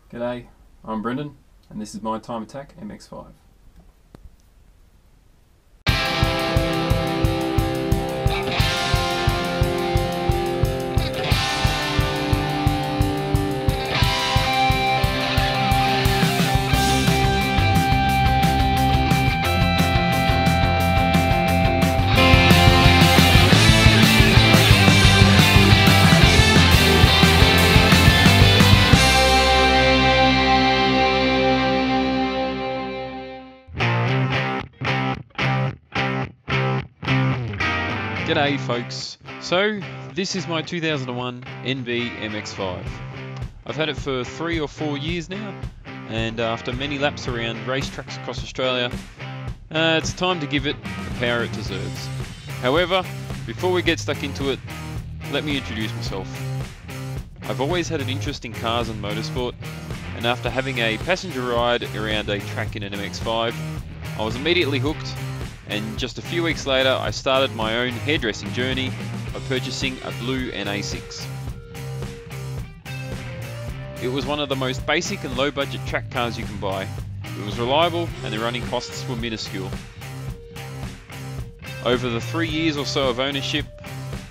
G'day, I'm Brendan and this is my Time Attack MX-5. G'day folks, so this is my 2001 NB MX-5. I've had it for 3 or 4 years now, and after many laps around racetracks across Australia, it's time to give it the power it deserves. However, before we get stuck into it, let me introduce myself. I've always had an interest in cars and motorsport, and after having a passenger ride around a track in an MX-5, I was immediately hooked. And just a few weeks later, I started my own hairdressing journey by purchasing a blue NA6. It was one of the most basic and low budget track cars you can buy. It was reliable and the running costs were minuscule. Over the 3 years or so of ownership,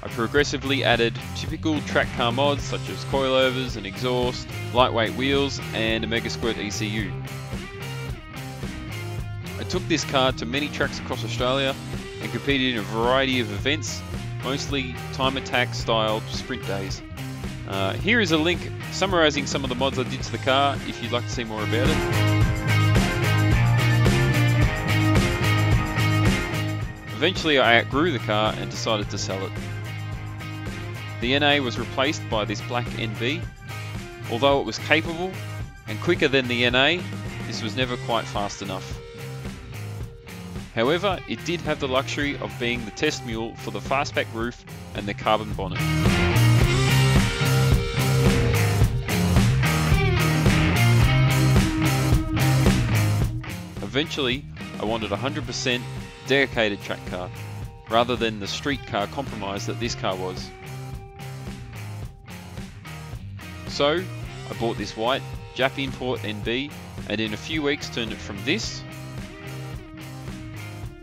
I progressively added typical track car mods such as coilovers and exhaust, lightweight wheels and a Mega Squirt ECU. I took this car to many tracks across Australia and competed in a variety of events, mostly time attack style sprint days. Here is a link summarising some of the mods I did to the car if you'd like to see more about it. Eventually I outgrew the car and decided to sell it. The NA was replaced by this black NB. Although it was capable and quicker than the NA, this was never quite fast enough. However, it did have the luxury of being the test mule for the Fastback roof and the carbon bonnet. Eventually, I wanted a 100% dedicated track car, rather than the street car compromise that this car was. So, I bought this white Jap import NB, and in a few weeks turned it from this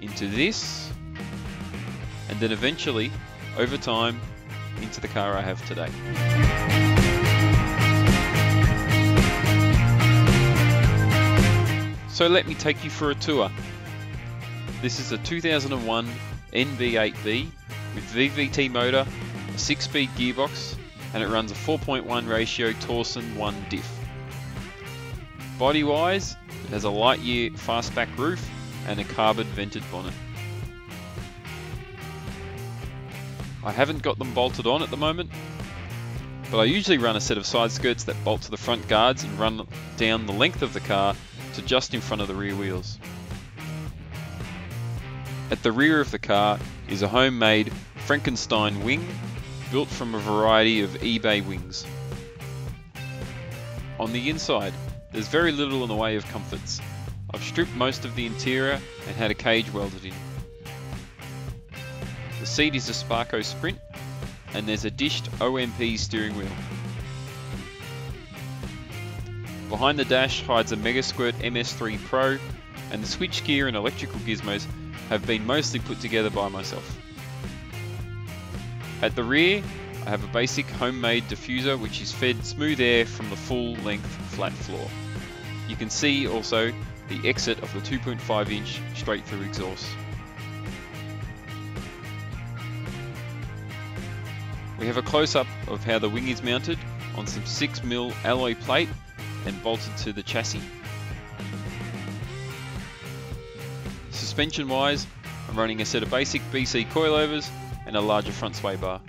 into this, and then eventually, over time, into the car I have today. So let me take you for a tour. This is a 2001 NB8B with VVT motor, a 6-speed gearbox, and it runs a 4.1 ratio Torsen 1 diff. Body-wise, it has a Lightyear Fastback roof and a carbon vented bonnet. I haven't got them bolted on at the moment, but I usually run a set of side skirts that bolt to the front guards and run down the length of the car to just in front of the rear wheels. At the rear of the car is a homemade Frankenstein wing built from a variety of eBay wings. On the inside, there's very little in the way of comforts. I've stripped most of the interior and had a cage welded in. The seat is a Sparco Sprint and there's a dished OMP steering wheel. Behind the dash hides a Mega Squirt MS3 Pro, and the switchgear and electrical gizmos have been mostly put together by myself. At the rear, I have a basic homemade diffuser which is fed smooth air from the full length flat floor. You can see also the exit of the 2.5 inch straight through exhaust. We have a close-up of how the wing is mounted on some 6mm alloy plate and bolted to the chassis. Suspension wise, I'm running a set of basic BC coilovers and a larger front sway bar.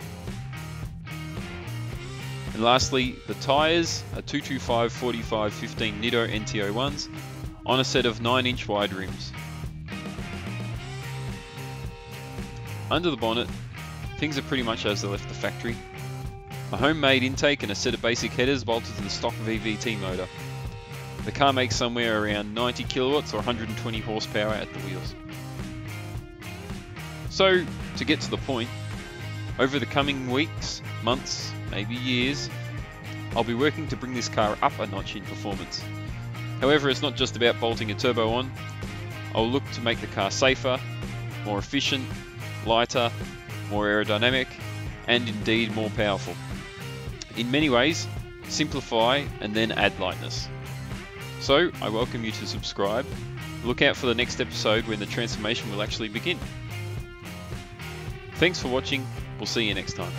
And lastly, the tyres are 225/45/15 Nitto NT01s on a set of 9-inch wide rims. Under the bonnet, things are pretty much as they left the factory. A homemade intake and a set of basic headers bolted to the stock VVT motor. The car makes somewhere around 90 kilowatts or 120 horsepower at the wheels. So, to get to the point, over the coming weeks, months, maybe years, I'll be working to bring this car up a notch in performance. However, it's not just about bolting a turbo on. I'll look to make the car safer, more efficient, lighter, more aerodynamic, and indeed more powerful. In many ways, simplify and then add lightness. So, I welcome you to subscribe. Look out for the next episode when the transformation will actually begin. Thanks for watching. We'll see you next time.